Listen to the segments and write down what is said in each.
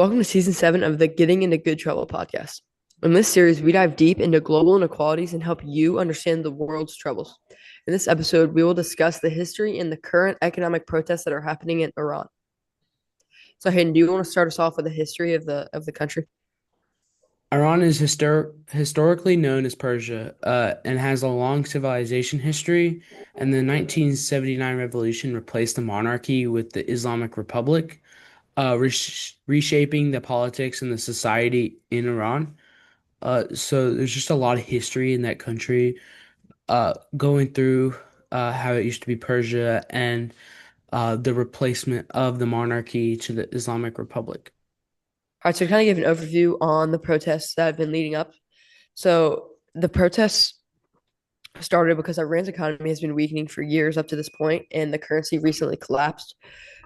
Welcome to season 7 of the Getting into Good Trouble podcast. In this series, we dive deep into global inequalities and help you understand the world's troubles. In this episode, we will discuss the history and the current economic protests that are happening in Iran. So, Hayden, do you want to start us off with the history of the country? Iran is historically known as Persia, and has a long civilization history. And the 1979 revolution replaced the monarchy with the Islamic Republic, reshaping the politics and the society in Iran. So there's just a lot of history in that country, going through how it used to be Persia and the replacement of the monarchy to the Islamic Republic. All right, so to kind of give an overview on the protests that have been leading up. So, the protests started because Iran's economy has been weakening for years up to this point, and the currency recently collapsed.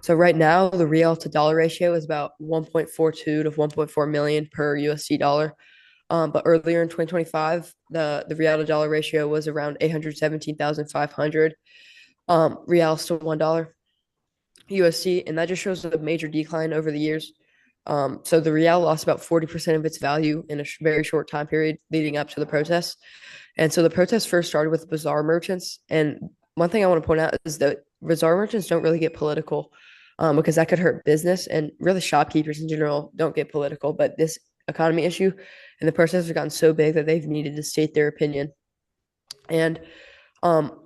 So right now, the real to dollar ratio is about 1.42 to 1.4 million per USD dollar. But earlier in 2025, the real to dollar ratio was around 817,500 reals to $1 USD, and that just shows a major decline over the years. So the real lost about 40% of its value in a very short time period leading up to the protests. And so the protests first started with bazaar merchants. And one thing I want to point out is that bazaar merchants don't really get political, because that could hurt business. And really, shopkeepers in general don't get political. But this economy issue and the protests have gotten so big that they've needed to state their opinion. And um,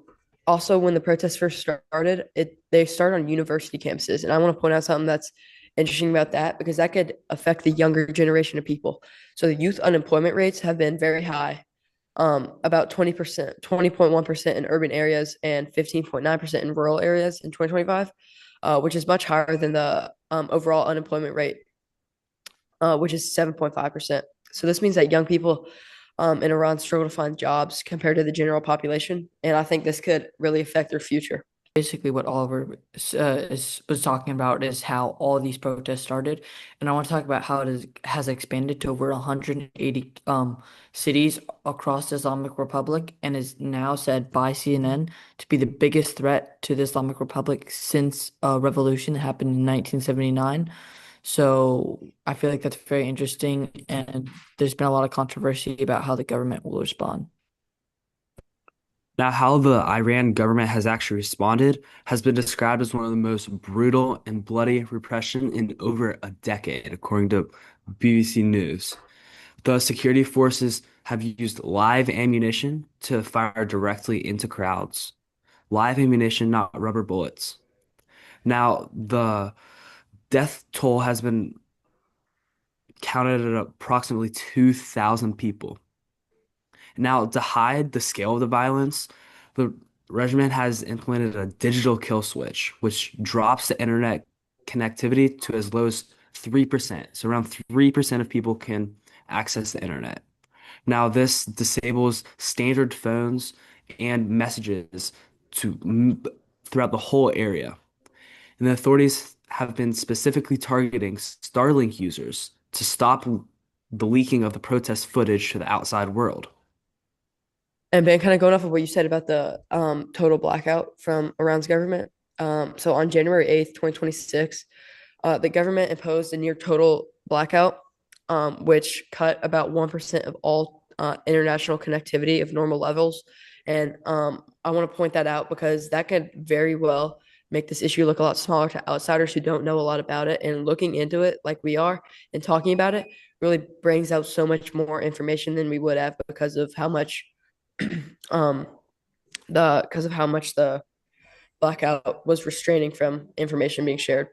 also, when the protests first started, they started on university campuses. And I want to point out something that's interesting about that because that could affect the younger generation of people. So the youth unemployment rates have been very high, about 20%, 20.1% in urban areas and 15.9% in rural areas in 2025, which is much higher than the overall unemployment rate, which is 7.5%. So this means that young people in Iran struggle to find jobs compared to the general population. And I think this could really affect their future. Basically what Oliver was talking about is how all these protests started, and I want to talk about how has expanded to over 180 cities across the Islamic Republic, and is now said by CNN to be the biggest threat to the Islamic Republic since a revolution that happened in 1979. So I feel like that's very interesting, and there's been a lot of controversy about how the government will respond. Now, how the Iran government has actually responded has been described as one of the most brutal and bloody repression in over a decade, according to BBC News. The security forces have used live ammunition to fire directly into crowds. Live ammunition, not rubber bullets. Now, the death toll has been counted at approximately 2,000 people. Now, to hide the scale of the violence, the regiment has implemented a digital kill switch, which drops the internet connectivity to as low as 3%. So around 3% of people can access the internet. Now, this disables standard phones and messages throughout the whole area. And the authorities have been specifically targeting Starlink users to stop the leaking of the protest footage to the outside world. And Ben, kind of going off of what you said about the total blackout from Iran's government. So on January 8th, 2026, the government imposed a near total blackout, which cut about 1% of all international connectivity of normal levels. And I want to point that out because that could very well make this issue look a lot smaller to outsiders who don't know a lot about it. And looking into it like we are and talking about it really brings out so much more information than we would have because of how much um the blackout was restraining from information being shared.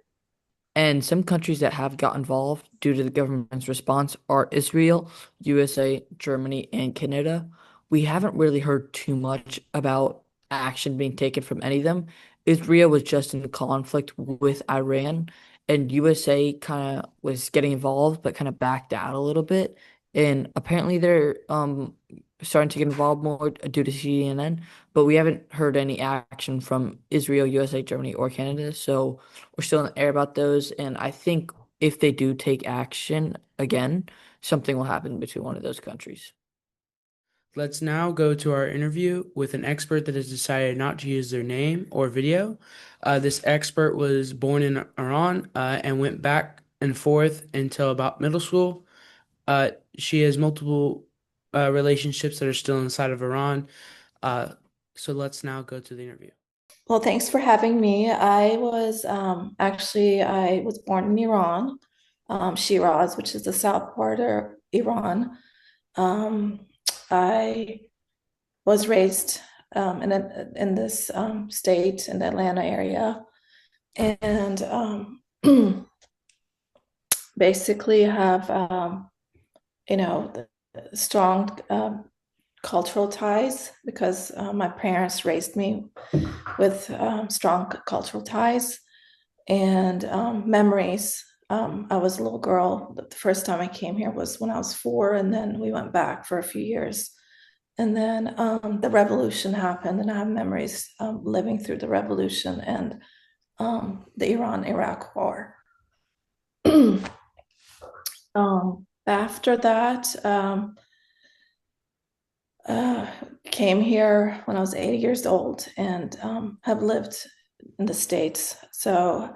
And some countries that have got involved due to the government's response are Israel, USA, Germany, and Canada. We haven't really heard too much about action being taken from any of them. Israel was just in conflict with Iran, and USA kind of was getting involved, but kind of backed out a little bit. And apparently they're starting to get involved more due to CNN, but we haven't heard any action from Israel, USA, Germany, or Canada. So we're still in the air about those. And I think if they do take action again, something will happen between one of those countries. Let's now go to our interview with an expert that has decided not to use their name or video. This expert was born in Iran, and went back and fourth until about middle school. She has multiple relationships that are still inside of Iran. Uh, so let's now go to the interview. Well, thanks for having me. I was born in Iran, Shiraz, which is the south part of Iran. Um, I was raised in this state in the Atlanta area, and basically have strong cultural ties because my parents raised me with strong cultural ties and memories. I was a little girl. The first time I came here was when I was 4, and then we went back for a few years. And then the revolution happened, and I have memories living through the revolution and the Iran-Iraq War. After that, came here when I was 80 years old and have lived in the States. So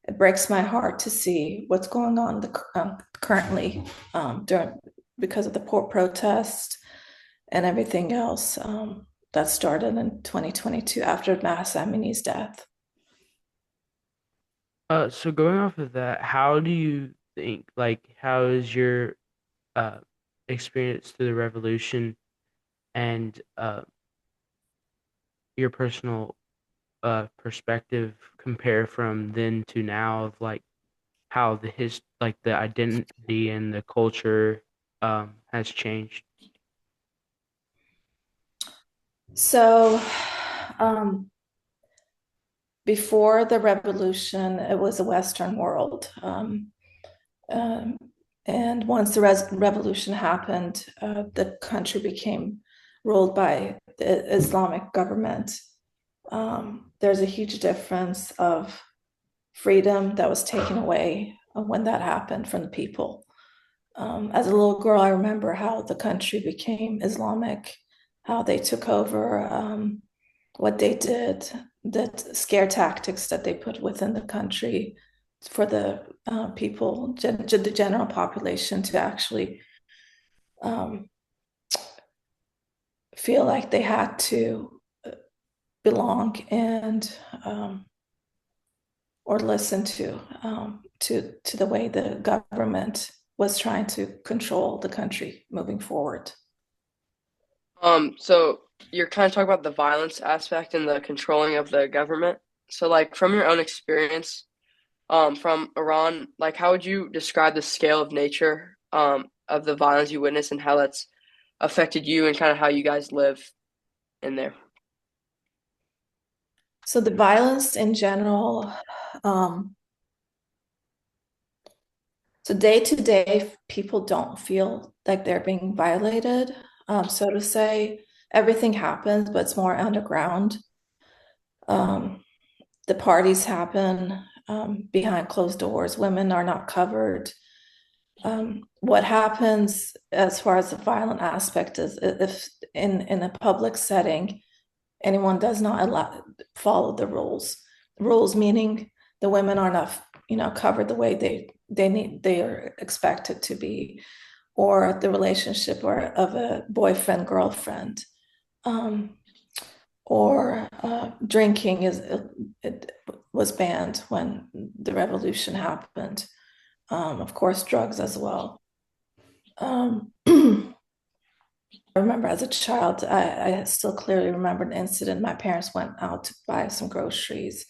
it breaks my heart to see what's going on currently because of the protest and everything else that started in 2022 after Mahsa Amini's death. So going off of that, how do you think, how is your experience through the revolution and your personal perspective compare from then to now of how the identity and the culture has changed? So before the revolution, it was a Western world. And once the revolution happened, the country became ruled by the Islamic government. There's a huge difference of freedom that was taken away when that happened from the people. As a little girl, I remember how the country became Islamic, how they took over, what they did, the scare tactics that they put within the country for the people, the general population, to actually feel like they had to belong and or listen to the way the government was trying to control the country moving forward. So you're kind of talking about the violence aspect and the controlling of the government. So like from your own experience, from Iran, like how would you describe the scale of nature of the violence you witnessed and how that's affected you and kind of how you guys live in there? So the violence in general, so day to day, people don't feel like they're being violated. So to say, everything happens, but it's more underground. The parties happen behind closed doors. Women are not covered. What happens as far as the violent aspect is if in a public setting, anyone does not follow the rules. Rules meaning the women are not, covered the way they are expected to be, or the relationship or of a boyfriend girlfriend, or drinking it was banned when the revolution happened. Of course, drugs as well. I remember as a child, I still clearly remember an incident. My parents went out to buy some groceries,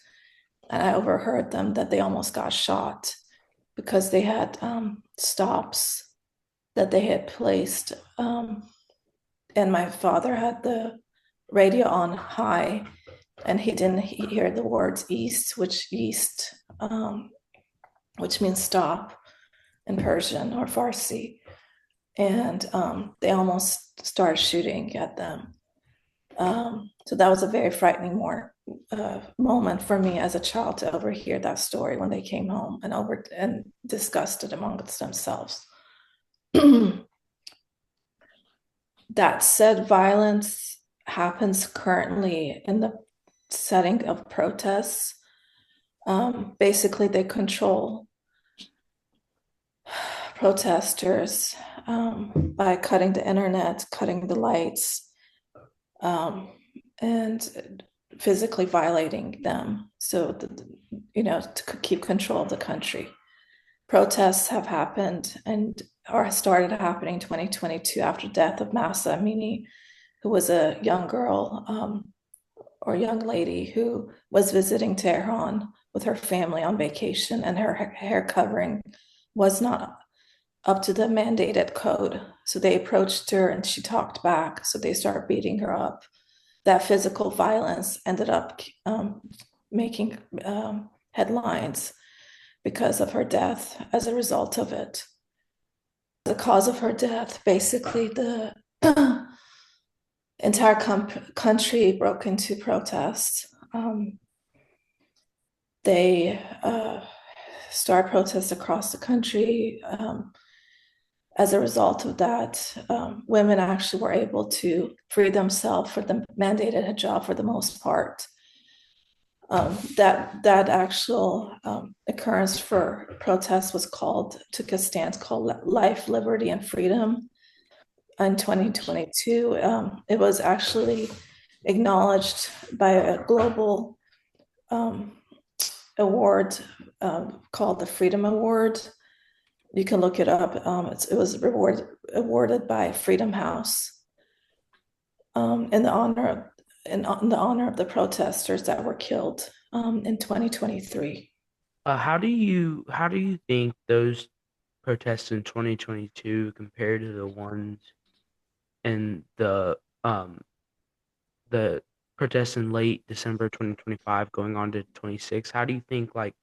and I overheard them that they almost got shot because they had stops that they had placed. And my father had the radio on high, and he didn't hear the words east, which means stop in Persian or Farsi. And they almost started shooting at them. So that was a very frightening moment for me as a child to overhear that story when they came home and discussed it amongst themselves. That said, violence happens currently in the setting of protests. Basically, they control protesters by cutting the internet, cutting the lights, and physically violating them. So, to keep control of the country. Protests have happened and or started happening in 2022 after the death of Mahsa Amini, who was a young girl or young lady who was visiting Tehran with her family on vacation, and her hair covering was not up to the mandated code. So they approached her and she talked back. So they started beating her up. That physical violence ended up making headlines because of her death as a result of it. The cause of her death, basically, the entire country broke into protests. They started protests across the country. As a result of that, women actually were able to free themselves for the mandated hijab for the most part. That actual occurrence for protest took a stance called Life, Liberty, and Freedom in 2022. It was actually acknowledged by a global award called the Freedom Award. You can look it up. It was awarded by Freedom House in the honor of the protesters that were killed in 2023. How do you think those protests in 2022 compare to the ones in the protests in late December 2025 going on to 26? How do you think like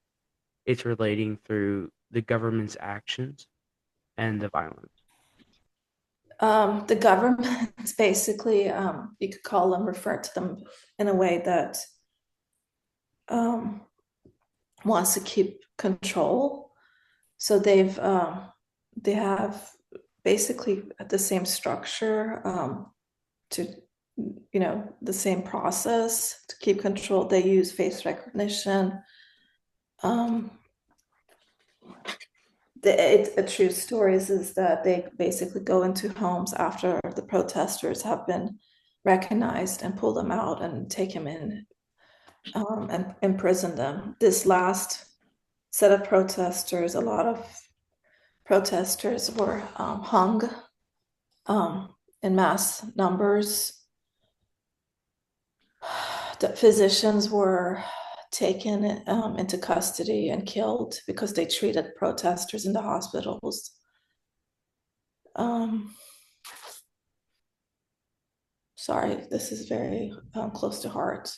it's relating through the government's actions and the violence? The government basically, you could call them, refer to them in a way that wants to keep control. So they have basically the same structure to the same process to keep control. They use face recognition. A true story is that they basically go into homes after the protesters have been recognized and pull them out and take them in and imprison them. This last set of protesters, a lot of protesters were hung in mass numbers. The physicians were taken into custody and killed because they treated protesters in the hospitals. Sorry, this is very close to heart.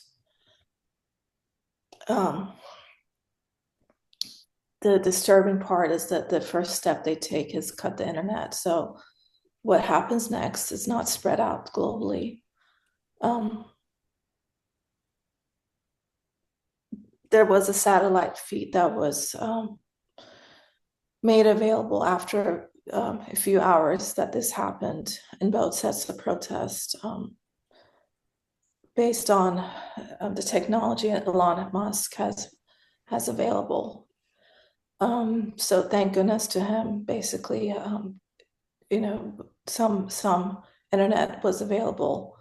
The disturbing part is that the first step they take is cut the internet. So what happens next is not spread out globally. There was a satellite feed that was made available after a few hours that this happened in both sets of protest, based on the technology Elon Musk has available. So thank goodness to him. Basically, some internet was available,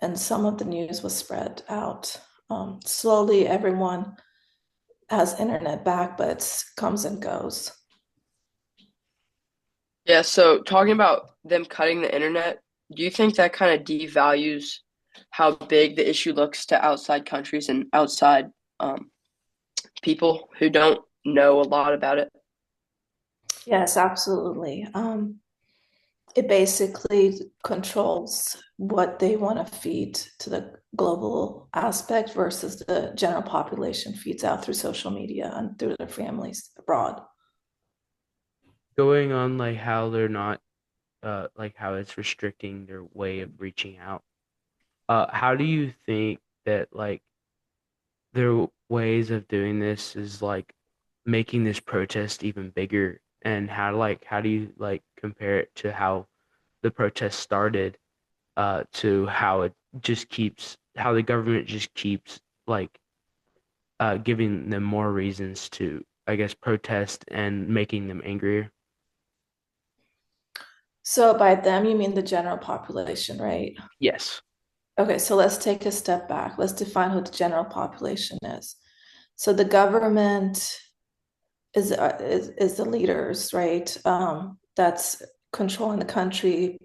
and some of the news was spread out. Slowly, everyone has internet back, but it comes and goes. Yeah, so talking about them cutting the internet, do you think that kind of devalues how big the issue looks to outside countries and outside people who don't know a lot about it? Yes, absolutely. It basically controls what they want to feed to the global aspect versus the general population feeds out through social media and through their families abroad. Going on like how they're not like how it's restricting their way of reaching out. How do you think that like their ways of doing this is like making this protest even bigger, and how do you like compare it to how the protest started to how it just keeps how the government just keeps like giving them more reasons to, I guess, protest and making them angrier? So by them, you mean the general population, right? Yes. Okay, so let's take a step back. Let's define who the general population is. So the government is the leaders, right? That's controlling the country,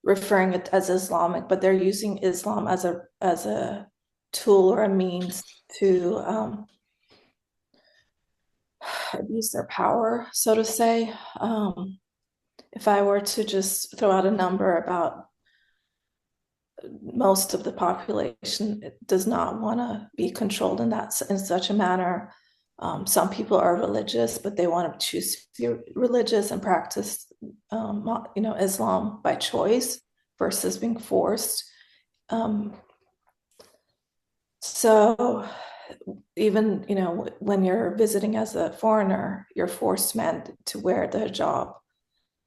referring it as Islamic, but they're using Islam as a tool or a means to abuse their power, so to say. If I were to just throw out a number about most of the population does not want to be controlled in such a manner. Some people are religious, but they want to choose to be religious and practice, Islam by choice versus being forced. So even when you're visiting as a foreigner, you're forced to wear the hijab,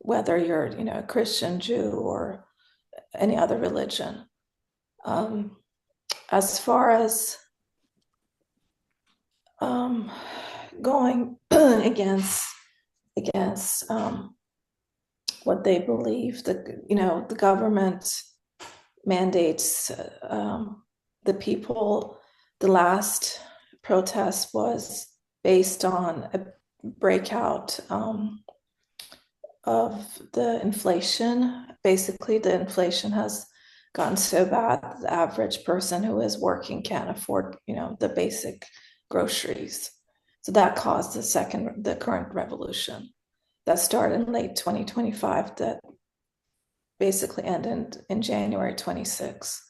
whether you're a Christian, Jew, or any other religion. As far as going against what they believe, the government mandates the people. The last protest was based on a breakout of the inflation. Basically, the inflation has gotten so bad that the average person who is working can't afford, the basic groceries. So that caused the current revolution that started in late 2025 that basically ended in January 26.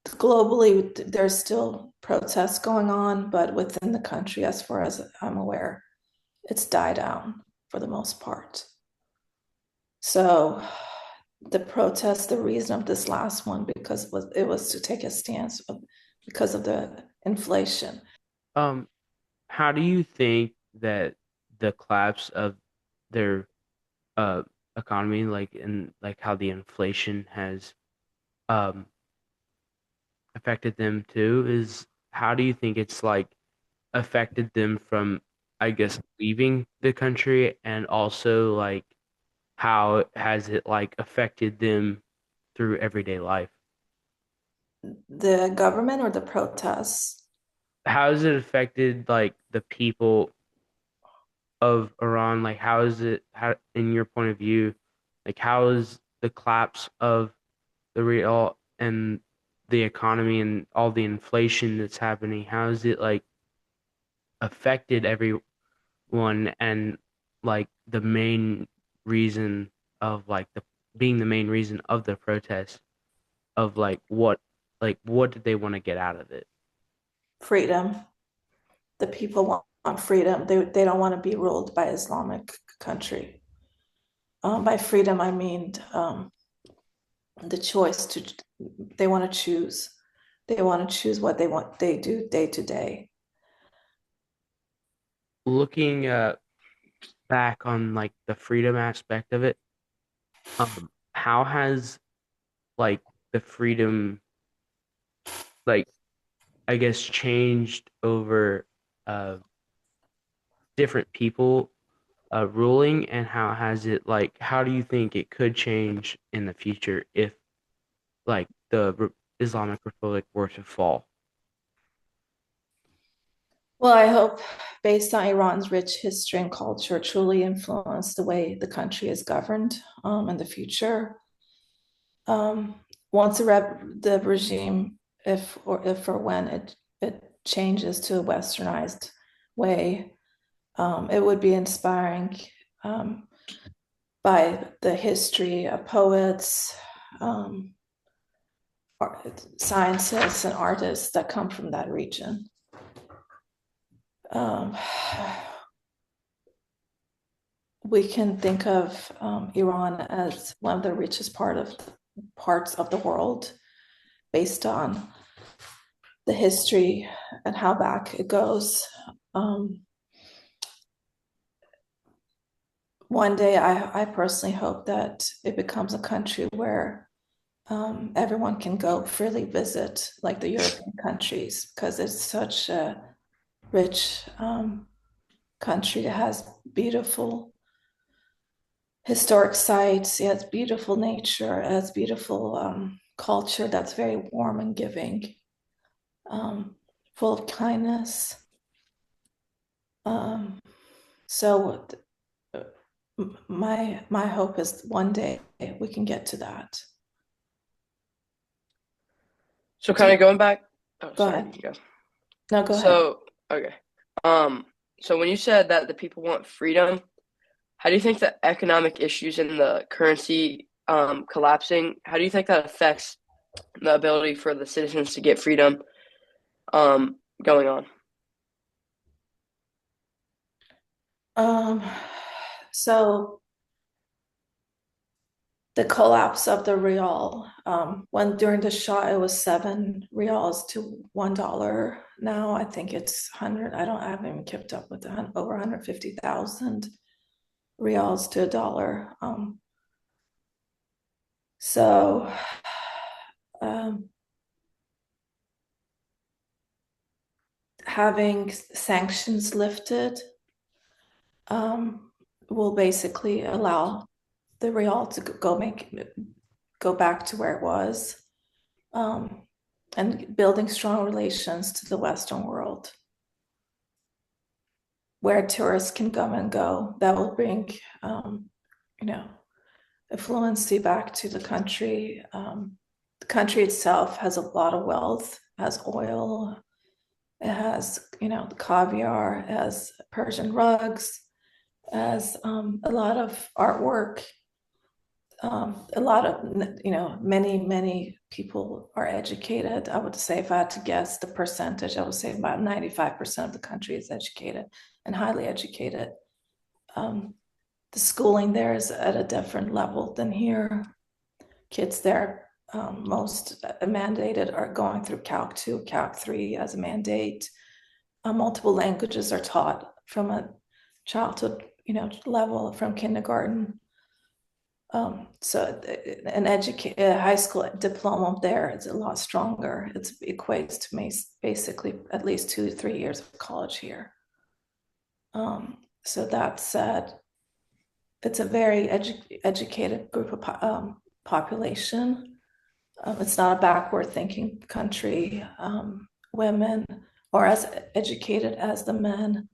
Globally, there's still protests going on, but within the country, as far as I'm aware, it's died down for the most part. So the reason of this last one, because it was to take a stance because of the inflation. How do you think that the collapse of their uh economy, and like how the inflation has um affected them too, is how do you think it's like affected them from, I guess, leaving the country, and also like how has it like affected them through everyday life? The government or the protests? How has it affected like the people of Iran? Like how is it, how in your point of view, like how is the collapse of the real and the economy and all the inflation that's happening, how has it like affected everyone, and like the main reason of like the being the main reason of the protest, of like what did they want to get out of it? Freedom. The people want freedom. They don't want to be ruled by Islamic country. By freedom, I mean the choice to, they want to choose. They want to choose what they do day to day. Looking back on like the freedom aspect of it, how has like the freedom, like I guess, changed over uh different people ruling, and how has it like how do you think it could change in the future if like the Islamic Republic were to fall? Well, I hope, based on Iran's rich history and culture, truly influence the way the country is governed in the future. Once the regime, if or when it changes to a westernized way, it would be inspiring by the history of poets, scientists, and artists that come from that region. We can think of Iran as one of the richest parts of the world, based on the history and how back it goes. One day, I personally hope that it becomes a country where everyone can go freely visit, like the European countries, because it's such a rich country that has beautiful historic sites. It has beautiful nature. It has beautiful culture that's very warm and giving, full of kindness. So my hope is one day we can get to that. So kind of going back. Oh, Go sorry, ahead. you go. No, go ahead. So, okay. So when you said that the people want freedom, how do you think the economic issues in the currency collapsing, how do you think that affects the ability for the citizens to get freedom going on? So the collapse of the real, when during the Shah it was 7 reals to $1. Now I think it's 100. I haven't even kept up with over 150,000 reals to $1. So having sanctions lifted will basically allow the real to go back to where it was, and building strong relations to the Western world, where tourists can come and go. That will bring, affluency back to the country. The country itself has a lot of wealth, has oil, it has, the caviar, it has Persian rugs, it has a lot of artwork. A lot of, many people are educated. I would say, if I had to guess the percentage, I would say about 95% of the country is educated and highly educated. The schooling there is at a different level than here. Kids there, most mandated, are going through Calc 2, Calc 3 as a mandate. Multiple languages are taught from a childhood, level, from kindergarten. So a high school diploma there is a lot stronger. It equates to basically at least 2 to 3 years of college here. So that said, it's a very educated group of population. It's not a backward thinking country. Women are as educated as the men.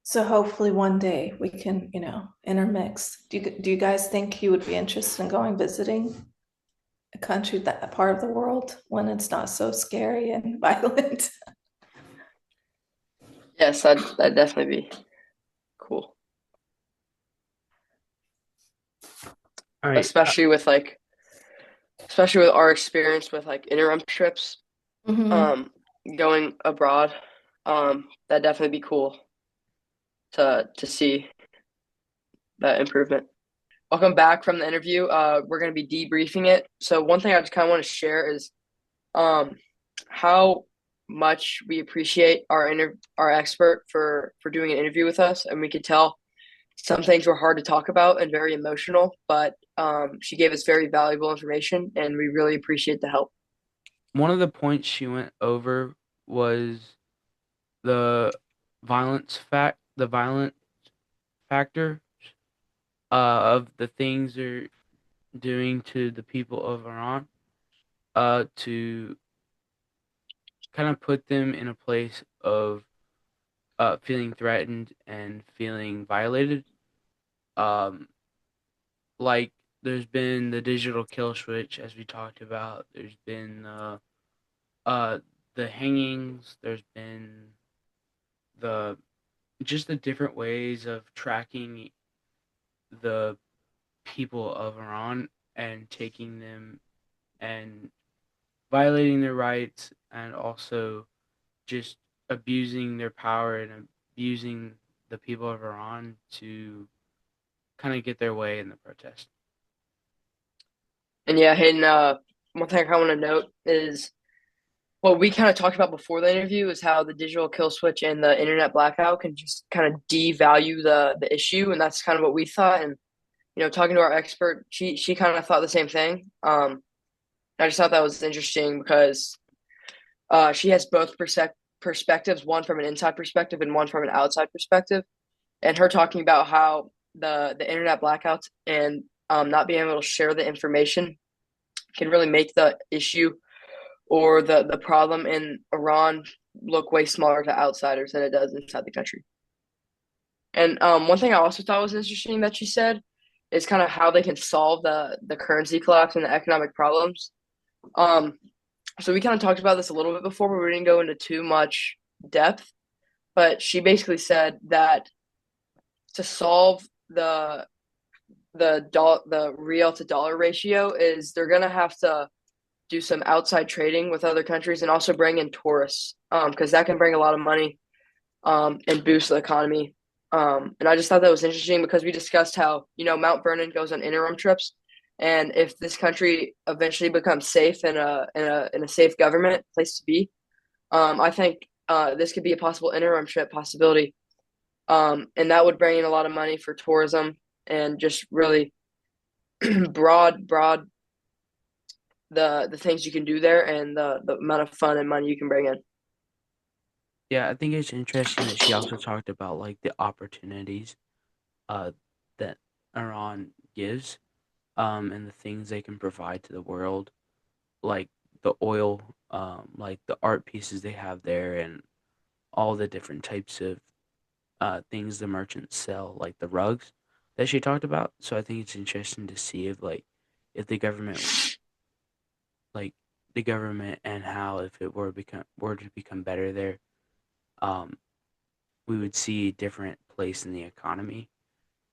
So hopefully one day we can, intermix. Do you guys think you would be interested in going visiting a country, a part of the world, when it's not so scary and violent? Yes, that'd definitely be cool. All right. Especially with our experience with like interim trips, Mhm. going abroad. That'd definitely be cool to see that improvement. Welcome back from the interview. We're going to be debriefing it. So one thing I just kind of want to share is how much we appreciate our expert for doing an interview with us, and we could tell some things were hard to talk about and very emotional, but she gave us very valuable information, and we really appreciate the help. One of the points she went over was the the violent factor of the things they're doing to the people of Iran, to kind of put them in a place of feeling threatened and feeling violated. Um, like there's been the digital kill switch, as we talked about. There's been uh the hangings. There's been the just the different ways of tracking the people of Iran and taking them and violating their rights, and also just abusing their power and abusing the people of Iran to kind of get their way in the protest. And yeah, Hayden, one thing I want to note is what we kind of talked about before the interview is how the digital kill switch and the internet blackout can just kind of devalue the issue, and that's kind of what we thought. And talking to our expert, she kind of thought the same thing. I just thought that was interesting because she has both perspectives, one from an inside perspective and one from an outside perspective. and her talking about how the internet blackouts and not being able to share the information can really make the issue or the problem in Iran look way smaller to outsiders than it does inside the country. And one thing I also thought was interesting that she said is kind of how they can solve the currency collapse and the economic problems. Um, so we kind of talked about this a little bit before, but we didn't go into too much depth. But she basically said that to solve the real to dollar ratio is they're gonna have to do some outside trading with other countries and also bring in tourists because that can bring a lot of money and boost the economy. And I just thought that was interesting because we discussed how Mount Vernon goes on interim trips, and if this country eventually becomes safe and a safe government place to be, I think this could be a possible interim trip possibility, and that would bring in a lot of money for tourism and just really broad the things you can do there and the amount of fun and money you can bring in. Yeah, I think it's interesting that she also talked about like the opportunities uh that Iran gives and the things they can provide to the world, like the oil, like the art pieces they have there and all the different types of things the merchants sell, like the rugs that she talked about. So I think it's interesting to see if the government like the government and how if it were to become better there, um, we would see a different place in the economy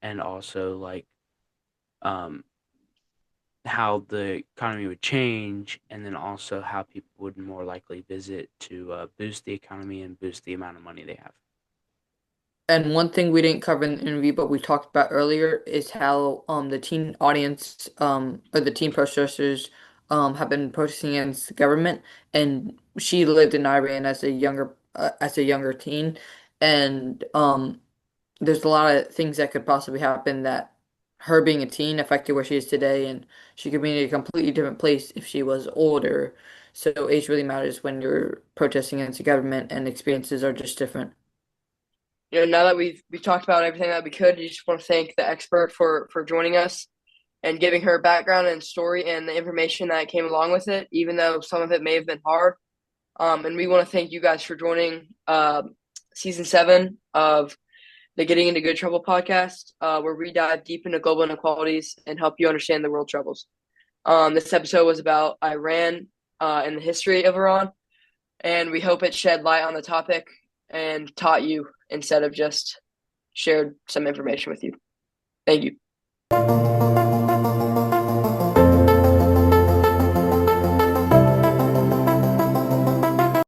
and also like um how the economy would change and then also how people would more likely visit to boost the economy and boost the amount of money they have. And one thing we didn't cover in the interview, but we talked about earlier, is how the teen audience or the teen protesters have been protesting against the government. And she lived in Iran as a younger teen, and there's a lot of things that could possibly happen that her being a teen affected where she is today, and she could be in a completely different place if she was older. So age really matters when you're protesting against the government, and experiences are just different. Now that we've talked about everything that we could, you just want to thank the expert for joining us and giving her background and story and the information that came along with it, even though some of it may have been hard. And we want to thank you guys for joining season 7 of the Getting Into Good Trouble podcast, where we dive deep into global inequalities and help you understand the world troubles. This episode was about Iran and the history of Iran, and we hope it shed light on the topic and taught you instead of just shared some information with you. Thank you.